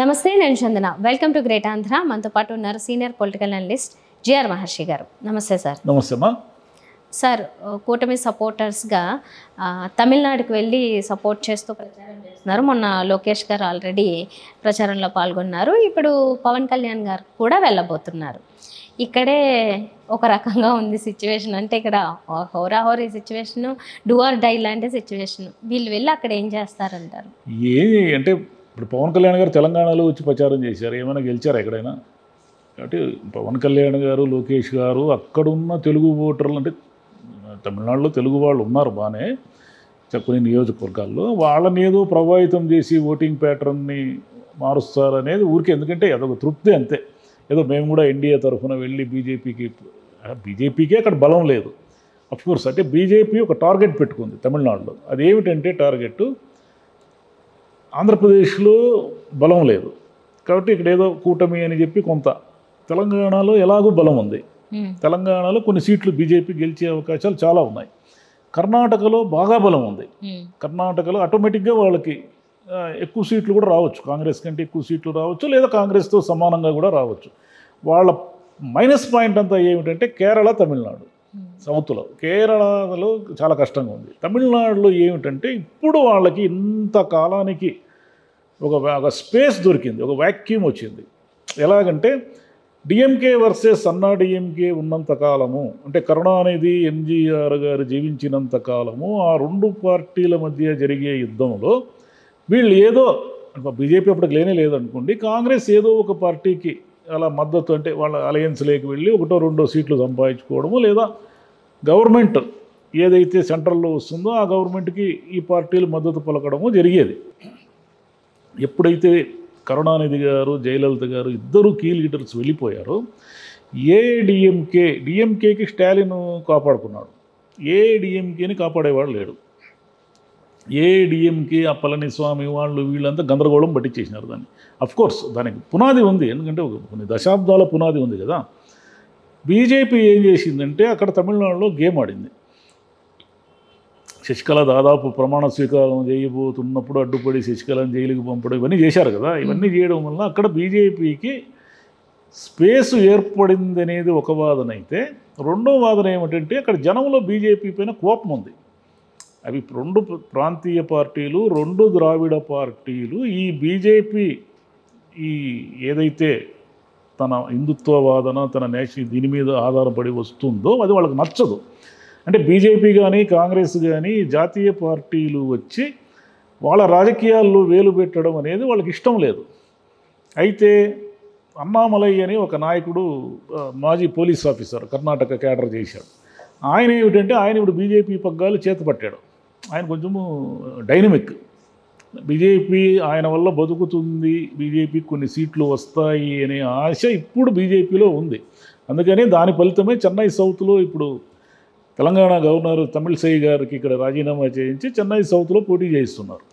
నమస్తే, నేను చందన. Welcome to great Andhra. మనతో పాటు ఉన్నారు సీనియర్ పొలిటికల్ అనలిస్ట్ జిఆర్ మహర్షి గారు. నమస్తే సార్. నమస్తే అమ్మా. సార్, కూటమి సపోర్టర్స్గా తమిళనాడుకు వెళ్ళి సపోర్ట్ చేస్తూ ప్రచారం చేస్తున్నారు. మొన్న లోకేష్ గారు ఆల్రెడీ ప్రచారంలో పాల్గొన్నారు. ఇప్పుడు పవన్ కళ్యాణ్ గారు కూడా వెళ్ళబోతున్నారు. ఇక్కడే ఒక రకంగా ఉంది సిచ్యువేషన్. అంటే ఇక్కడ హోరాహోరీ సిచ్యువేషను, డూ ఆర్ డై లాంటి సిచ్యువేషన్. వీళ్ళు వెళ్ళి అక్కడ ఏం చేస్తారంటారు? అంటే ఇప్పుడు పవన్ కళ్యాణ్ గారు తెలంగాణలో వచ్చి ప్రచారం చేశారు. ఏమైనా గెలిచారా ఎక్కడైనా? అంటే పవన్ కళ్యాణ్ గారు, లోకేష్ గారు అక్కడున్న తెలుగు ఓటర్లు, అంటే తమిళనాడులో తెలుగు వాళ్ళు ఉన్నారు బాగానే కొన్ని నియోజకవర్గాల్లో, వాళ్ళని ఏదో ప్రభావితం చేసి ఓటింగ్ ప్యాటర్న్ని మారుస్తారనేది ఊరికే, ఎందుకంటే అదొక తృప్తి అంతే. ఏదో మేము కూడా ఎన్డీఏ తరఫున వెళ్ళి బీజేపీకే అక్కడ బలం లేదు. అఫ్కోర్స్ అంటే బీజేపీ ఒక టార్గెట్ పెట్టుకుంది తమిళనాడులో. అదేమిటంటే టార్గెట్, ఆంధ్రప్రదేశ్లో బలం లేదు కాబట్టి ఇక్కడ ఏదో కూటమి అని చెప్పి కొంత, తెలంగాణలో ఎలాగో బలం ఉంది. తెలంగాణలో కొన్ని సీట్లు బీజేపీ గెలిచే అవకాశాలు చాలా ఉన్నాయి. కర్ణాటకలో బాగా బలం ఉంది. కర్ణాటకలో ఆటోమేటిక్గా వాళ్ళకి ఎక్కువ సీట్లు కూడా రావచ్చు, కాంగ్రెస్ కంటే ఎక్కువ సీట్లు రావచ్చు, లేదా కాంగ్రెస్తో సమానంగా కూడా రావచ్చు. వాళ్ళ మైనస్ పాయింట్ అంతా ఏమిటంటే కేరళ, తమిళనాడు. సౌత్లో కేరళలో చాలా కష్టంగా ఉంది. తమిళనాడులో ఏమిటంటే ఇప్పుడు వాళ్ళకి ఇంత కాలానికి ఒక స్పేస్ దొరికింది, ఒక వ్యాక్యూమ్ వచ్చింది. ఎలాగంటే డిఎంకే వర్సెస్ అన్నా డిఎంకే ఉన్నంత కాలము, అంటే కరుణానిధి, ఎంజీఆర్ గారు జీవించినంత కాలము ఆ రెండు పార్టీల మధ్య జరిగే యుద్ధంలో వీళ్ళు ఏదో, బీజేపీ అప్పటికి లేనే లేదనుకోండి, కాంగ్రెస్ ఏదో ఒక పార్టీకి అలా మద్దతు, అంటే వాళ్ళ అలయన్స్లోకి వెళ్ళి ఒకటో రెండో సీట్లు సంపాదించుకోవడము, లేదా గవర్నమెంట్ ఏదైతే సెంట్రల్లో వస్తుందో ఆ గవర్నమెంట్కి ఈ పార్టీలు మద్దతు పలకడము జరిగేది. ఎప్పుడైతే కరుణానిధి గారు, జయలలిత గారు ఇద్దరు కీ లీడర్స్ వెళ్ళిపోయారో, డిఎంకేకి స్టాలిన్ కాపాడుకున్నాడు, ఏడిఎంకేని కాపాడేవాడు లేడు. ఏడిఎంకే ఆ పళనిస్వామి వాళ్ళు వీళ్ళంతా గందరగోళం పట్టించేసినారు దాన్ని. అఫ్కోర్స్ దానికి పునాది ఉంది, ఎందుకంటే కొన్ని దశాబ్దాల పునాది ఉంది కదా. బీజేపీ ఏం చేసిందంటే అక్కడ తమిళనాడులో గేమ్ ఆడింది. శశికళ దాదాపు ప్రమాణ స్వీకారం చేయబోతున్నప్పుడు అడ్డుపడి శశికళను జైలుకి పంపడం ఇవన్నీ చేశారు కదా. ఇవన్నీ చేయడం వల్ల అక్కడ బీజేపీకి స్పేసు ఏర్పడింది అనేది ఒక వాదన అయితే, రెండో వాదన ఏమిటంటే అక్కడ జనంలో బీజేపీ పైన కోపం ఉంది. అవి రెండు ప్రాంతీయ పార్టీలు, రెండు ద్రావిడ పార్టీలు ఈ బీజేపీ ఈ ఏదైతే తన హిందుత్వ వాదన, తన నేషనల్ దీని మీద ఆధారపడి వస్తుందో అది వాళ్ళకి నచ్చదు. అంటే బీజేపీ కానీ కాంగ్రెస్ కానీ జాతీయ పార్టీలు వచ్చి వాళ్ళ రాజకీయాల్లో వేలు పెట్టడం అనేది వాళ్ళకి ఇష్టం లేదు. అయితే అన్నామలై అని ఒక నాయకుడు, మాజీ పోలీస్ ఆఫీసర్, కర్ణాటక క్యాడర్ చేశాడు. ఆయన ఏమిటంటే ఆయన ఇప్పుడు బీజేపీ పగ్గాలు చేతపట్టాడు. ఆయన కొంచెము డైనమిక్. బీజేపీ ఆయన వల్ల బతుకుతుంది, బీజేపీకి కొన్ని సీట్లు వస్తాయి అనే ఆశ ఇప్పుడు బీజేపీలో ఉంది. అందుకని దాని ఫలితమే చెన్నై సౌత్లో ఇప్పుడు తెలంగాణ గవర్నర్ తమిళసై గారికి ఇక్కడ రాజీనామా చేయించి చెన్నై సౌత్లో పోటీ చేయిస్తున్నారు.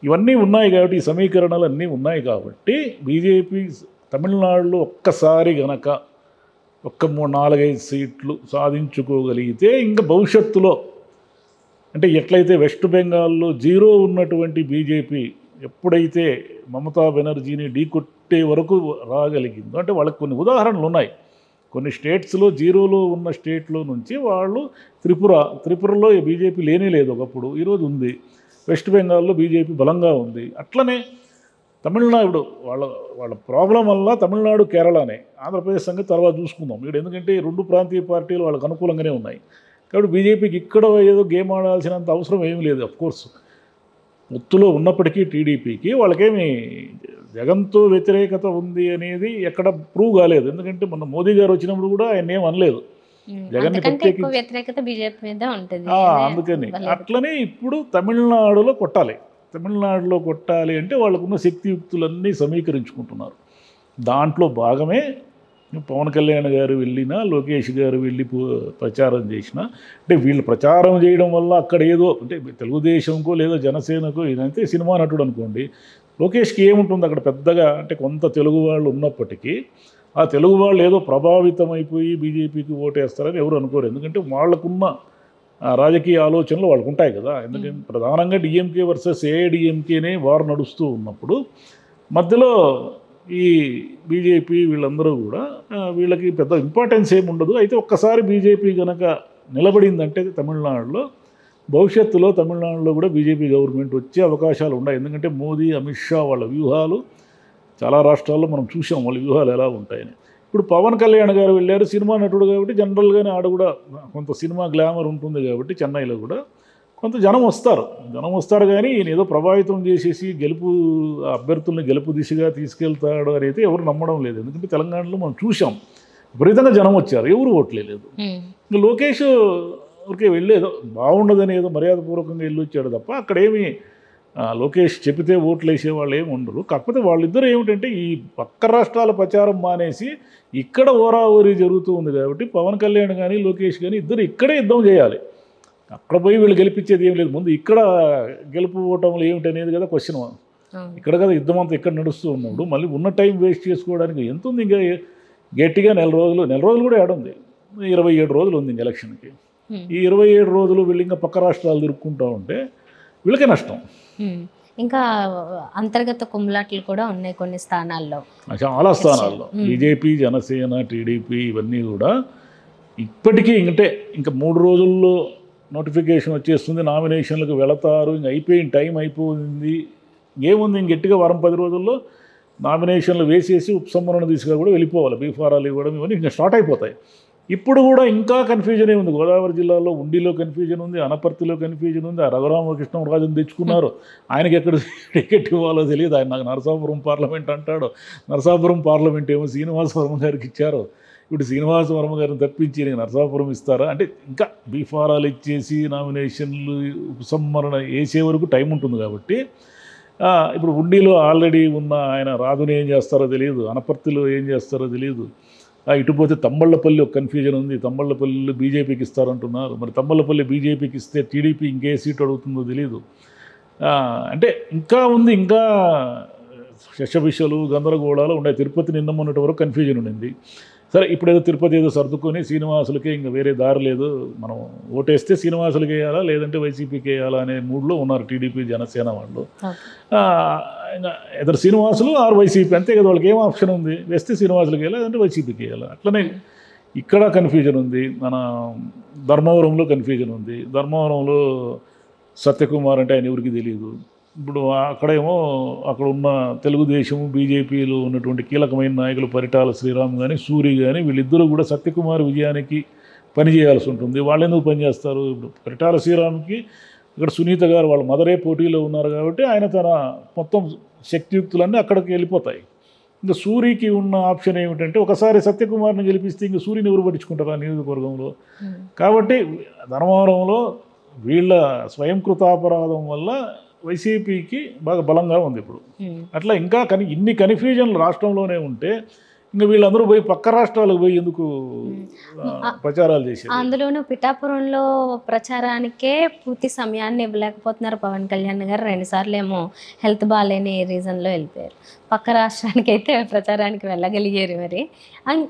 ఇవన్నీ ఉన్నాయి కాబట్టి, ఈ సమీకరణాలు అన్నీ ఉన్నాయి కాబట్టి బీజేపీ తమిళనాడులో ఒక్కసారి గనక ఒక్క 3-4-5 సీట్లు సాధించుకోగలిగితే ఇంకా భవిష్యత్తులో, అంటే ఎట్లయితే వెస్ట్ బెంగాల్లో 0 ఉన్నటువంటి బీజేపీ ఎప్పుడైతే మమతా బెనర్జీని ఢీకొట్టే వరకు రాగలిగిందో, అంటే వాళ్ళకి కొన్ని ఉదాహరణలు ఉన్నాయి. కొన్ని స్టేట్స్లో 0లో ఉన్న స్టేట్లో నుంచి వాళ్ళు త్రిపురలో బీజేపీ లేనే లేదు ఒకప్పుడు, ఈరోజు ఉంది. వెస్ట్ బెంగాల్లో బీజేపీ బలంగా ఉంది. అట్లనే తమిళనాడు వాళ్ళ ప్రాబ్లం వల్ల తమిళనాడు, కేరళనే. ఆంధ్రప్రదేశ్ సంగతి తర్వాత చూసుకుందాం ఇక్కడ, ఎందుకంటే రెండు ప్రాంతీయ పార్టీలు వాళ్ళకు అనుకూలంగానే ఉన్నాయి కాబట్టి బీజేపీకి ఇక్కడ ఏదో గేమ్ ఆడాల్సినంత అవసరం ఏమీ లేదు. అఫ్కోర్స్ ఒత్తులో ఉన్నప్పటికీ టీడీపీకి వాళ్ళకేమి జగన్తో వ్యతిరేకత ఉంది అనేది ఎక్కడ ప్రూవ్ కాలేదు. ఎందుకంటే మొన్న మోదీ గారు వచ్చినప్పుడు కూడా ఆయన ఏం అనలేదు జగన్ని వ్యతిరేకత బీజేపీ మీద ఉంటుంది. అందుకని అట్లనే ఇప్పుడు తమిళనాడులో కొట్టాలి అంటే వాళ్ళకున్న శక్తియుక్తులన్నీ సమీకరించుకుంటున్నారు. దాంట్లో భాగమే పవన్ కళ్యాణ్ గారు వెళ్ళినా, లోకేష్ గారు వెళ్ళి ప్రచారం చేసినా, అంటే వీళ్ళు ప్రచారం చేయడం వల్ల అక్కడ ఏదో, అంటే తెలుగుదేశంకో లేదా జనసేనకో, ఇదంతే సినిమా నటుడు అనుకోండి, లోకేష్కి ఏముంటుంది అక్కడ పెద్దగా, అంటే కొంత తెలుగు వాళ్ళు ఉన్నప్పటికీ ఆ తెలుగు వాళ్ళు ఏదో ప్రభావితం అయిపోయి బీజేపీకి ఓటేస్తారని ఎవరు అనుకోరు. ఎందుకంటే వాళ్ళకున్న రాజకీయ ఆలోచనలు వాళ్ళకు ఉంటాయి కదా. ఎందుకంటే ప్రధానంగా డిఎంకే వర్సెస్ ఏఐడిఎంకేనే వారు నడుస్తూ ఉన్నప్పుడు మధ్యలో ఈ బీజేపీ వీళ్ళందరూ కూడా వీళ్ళకి పెద్ద ఇంపార్టెన్స్ ఏమి ఉండదు. అయితే ఒక్కసారి బీజేపీ కనుక నిలబడిందంటే తమిళనాడులో, భవిష్యత్తులో తమిళనాడులో కూడా బీజేపీ గవర్నమెంట్ వచ్చే అవకాశాలు ఉన్నాయి. ఎందుకంటే మోదీ, అమిత్ షా వాళ్ళ వ్యూహాలు చాలా రాష్ట్రాల్లో మనం చూసాం, వాళ్ళ వ్యూహాలు ఎలా ఉంటాయని. ఇప్పుడు పవన్ కళ్యాణ్ గారు వెళ్ళారు, సినిమా నటుడు కాబట్టి జనరల్గానే ఆడ కూడా కొంత సినిమా గ్లామర్ ఉంటుంది కాబట్టి చెన్నైలో కూడా కొంత జనం వస్తారు కానీ ఈయన ఏదో ప్రభావితం చేసేసి అభ్యర్థుల్ని గెలుపు దిశగా తీసుకెళ్తాడు అని అయితే ఎవరు నమ్మడం లేదు. ఎందుకంటే తెలంగాణలో మనం చూసాం, విపరీతంగా జనం వచ్చారు, ఎవరు ఓట్లేదు. ఇంకా లోకేష్ ఊరికే వెళ్ళేదో బాగుండదని ఏదో మర్యాదపూర్వకంగా వెళ్ళి వచ్చాడు తప్ప అక్కడేమి లోకేష్ చెబితే ఓట్లు వేసే వాళ్ళు ఏమి ఉండరు. కాకపోతే వాళ్ళిద్దరూ ఏమిటంటే ఈ పక్క రాష్ట్రాల ప్రచారం మానేసి ఇక్కడ ఓరాఓరీ జరుగుతూ ఉంది కాబట్టి పవన్ కళ్యాణ్ కానీ లోకేష్ కానీ ఇద్దరు ఇక్కడే యుద్ధం చేయాలి. అక్కడ పోయి వీళ్ళు గెలిపించేది ఏం లేదు. ముందు ఇక్కడ గెలుపు ఓటములు ఏమిటి అనేది కదా క్వశ్చన్. ఇక్కడ కదా యుద్ధం అంతా ఇక్కడ నడుస్తూ ఉన్నప్పుడు మళ్ళీ ఉన్న టైం వేస్ట్ చేసుకోవడానికి ఎంత ఉంది? ఇంకా గట్టిగా నెల రోజులు కూడా ఏడుంది, 27 రోజులు ఉంది ఇంక ఎలక్షన్కి. ఈ 27 రోజులు వీళ్ళు ఇంకా పక్క రాష్ట్రాలు తిరుక్కుంటూ ఉంటే వీళ్ళకే నష్టం. ఇంకా అంతర్గత కుమ్ములాట్లు కూడా ఉన్నాయి కొన్ని స్థానాల్లో, చాలా స్థానాల్లో. బీజేపీ, జనసేన, టీడీపీ ఇవన్నీ కూడా ఇప్పటికీ ఇంకా 3 రోజుల్లో నోటిఫికేషన్ వచ్చేస్తుంది, నామినేషన్లకు వెళతారు, ఇంక అయిపోయింది, టైం అయిపోయింది. ఏముంది ఇంక గట్టిగా 10 రోజుల్లో నామినేషన్లు వేసేసి ఉపసంహరణ దిశగా కూడా వెళ్ళిపోవాలి. బీఫారాలు ఇవ్వడం ఇవన్నీ ఇంకా స్టార్ట్ అయిపోతాయి. ఇప్పుడు కూడా ఇంకా కన్ఫ్యూజనే ఉంది. గోదావరి జిల్లాలో ఉండిలో కన్ఫ్యూజన్ ఉంది, అనపర్తిలో కన్ఫ్యూజన్ ఉంది. ఆ రఘురామకృష్ణరాజుని తెచ్చుకున్నారు, ఆయనకి ఎక్కడ టికెట్ ఇవ్వాలో తెలియదు. ఆయన నాకు నరసాపురం పార్లమెంట్ అంటాడు, నరసాపురం పార్లమెంట్ ఏమో శ్రీనివాస వర్మ గారికి ఇచ్చారు. ఇప్పుడు శ్రీనివాస వర్మ గారిని తప్పించి నేను నరసాపురం ఇస్తారా అంటే ఇంకా బీఫారాలు ఇచ్చేసి నామినేషన్లు ఉపసంహరణ వేసే వరకు టైం ఉంటుంది కాబట్టి ఇప్పుడు ఉండిలో ఆల్రెడీ ఉన్న ఆయన రాధుని ఏం చేస్తారో తెలియదు, అనపర్తిలో ఏం చేస్తారో తెలియదు. ఇటుపోతే తమ్మళ్ళపల్లి ఒక కన్ఫ్యూజన్ ఉంది, తమ్మళ్ళపల్లిలో బీజేపీకి ఇస్తారంటున్నారు. మరి తమ్మళ్ళపల్లి బీజేపీకి ఇస్తే టీడీపీ ఇంకే సీటు అడుగుతుందో తెలియదు. అంటే ఇంకా ఉంది, ఇంకా శశభిషలు గందరగోళాలు ఉన్నాయి. తిరుపతి నిన్న మొన్నటి వరకు కన్ఫ్యూజన్ ఉండింది. సరే ఇప్పుడు ఏదో తిరుపతి ఏదో సర్దుకొని శ్రీనివాసులకే ఇంకా వేరే దారి లేదు, మనం ఓటేస్తే శ్రీనివాసులకి వేయాలా లేదంటే వైసీపీకి వేయాలా అనే మూడ్లో ఉన్నారు టీడీపీ, జనసేన వాళ్ళు. ఇంకా ఇద్దరు శ్రీనివాసులు ఆరు వైసీపీ, అంతే కదా, వాళ్ళకి ఏం ఆప్షన్ ఉంది? వేస్తే శ్రీనివాసులకి వేయాలి, లేదంటే వైసీపీకి వేయాలి. అట్లనే ఇక్కడ కన్ఫ్యూజన్ ఉంది. మన ధర్మవరంలో కన్ఫ్యూజన్ ఉంది. ధర్మవరంలో సత్యకుమార్ అంటే ఆయన ఎవరికి తెలియదు. ఇప్పుడు అక్కడేమో అక్కడ ఉన్న తెలుగుదేశం, బీజేపీలో ఉన్నటువంటి కీలకమైన నాయకులు పరిటాల శ్రీరామ్ కానీ, సూరి కానీ, వీళ్ళిద్దరూ కూడా సత్యకుమార్ విజయానికి పనిచేయాల్సి ఉంటుంది. వాళ్ళు ఎందుకు పనిచేస్తారు? ఇప్పుడు పరిటాల శ్రీరామ్కి ఇక్కడ సునీత గారు వాళ్ళ మదరే పోటీలో ఉన్నారు కాబట్టి ఆయన తన మొత్తం శక్తియుక్తులన్నీ అక్కడికి వెళ్ళిపోతాయి. ఇంకా సూరికి ఉన్న ఆప్షన్ ఏమిటంటే ఒకసారి సత్యకుమార్ని గెలిపిస్తే ఇంకా సూరిని ఎవరు పట్టించుకుంటారు ఆ నియోజకవర్గంలో. కాబట్టి ధర్మవరంలో వీళ్ళ స్వయంకృతాపరాధం వల్ల వైసీపీకి బాగా బలంగా ఉంది ఇప్పుడు. అట్లా ఇంకా ఇన్ని కన్ఫ్యూజన్లు రాష్ట్రంలోనే ఉంటే ఇంకా వీళ్ళందరూ పోయి పక్క రాష్ట్రాలకు పోయి ఎందుకు ప్రచారాలు చేశారు? అందులోనూ పిఠాపురంలో ప్రచారానికే పూర్తి సమయాన్ని ఇవ్వలేకపోతున్నారు పవన్ కళ్యాణ్ గారు. 2 సార్లు ఏమో హెల్త్ బాగాలేని రీజన్లో వెళ్ళిపోయారు. పక్క రాష్ట్రానికి అయితే ప్రచారానికి వెళ్ళగలిగారు. మరి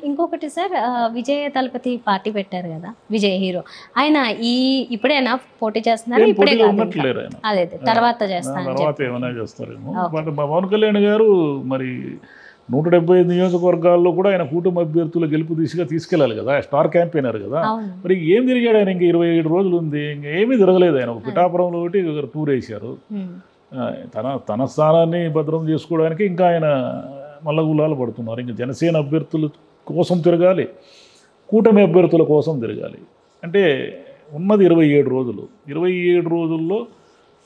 ఇంకొకటి సార్, విజయ తలపతి పార్టీ పెట్టారు కదా, విజయ్ హీరో, ఆయన ఇప్పుడైనా పోటీ చేస్తున్నారు? ఇప్పుడే అదే తర్వాత చేస్తారేమో. పవన్ కళ్యాణ్ గారు మరి 175 నియోజకవర్గాల్లో కూడా ఆయన కూటమి అభ్యర్థుల గెలుపు దిశగా తీసుకెళ్ళాలి కదా, స్టార్ క్యాంపెయినర్ కదా. మరి ఏం తిరిగాడు ఆయన? ఇంకా 27 రోజులు ఉంది, ఇంకా ఏమీ తిరగలేదు ఆయన. పిఠాపురంలో ఒకటి టూర్ వేశారు. తన స్థానాన్ని భద్రం చేసుకోవడానికి ఇంకా ఆయన మల్లగులాలు పడుతున్నారు. ఇంకా జనసేన అభ్యర్థుల కోసం తిరగాలి, కూటమి అభ్యర్థుల కోసం తిరగాలి. అంటే ఉన్నది 27 రోజులు. 27 రోజుల్లో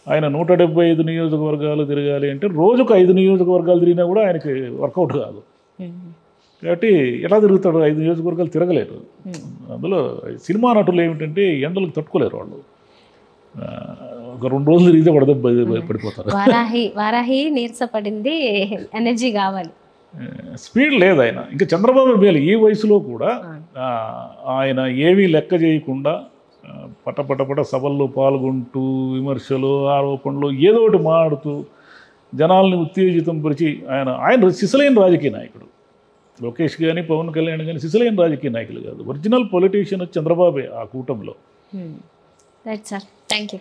ఆయన 175 నియోజకవర్గాలు తిరగాలి అంటే రోజుకు 5 నియోజకవర్గాలు తిరిగినా కూడా ఆయనకి వర్కౌట్ కాదు. కాబట్టి ఎలా తిరుగుతాడు? 5 నియోజకవర్గాలు తిరగలేరు. అందులో సినిమా నటులు ఏమిటంటే ఎండలకు తట్టుకోలేరు వాళ్ళు. ఒక 2 రోజులు తిరిగితే పడిపోతారు. వారాహి నీరసపడింది, ఎనర్జీ కావాలి, స్పీడ్ లేదు ఆయన. ఇంకా చంద్రబాబు మేలు ఈ వయసులో కూడా ఆయన ఏమీ లెక్క చేయకుండా పటపటపట సభల్లో పాల్గొంటూ విమర్శలు, ఆరోపణలు ఏదో ఒకటి మాడుతూ జనాల్ని ఉత్తేజితం పరిచి ఆయన సిసలైన రాజకీయ నాయకుడు. లోకేష్ కానీ పవన్ కళ్యాణ్ కానీ సిసలైన రాజకీయ నాయకులు కాదు. ఒరిజినల్ పొలిటీషియన్ చంద్రబాబే ఆ కూటమిలో. Right sir, thank you.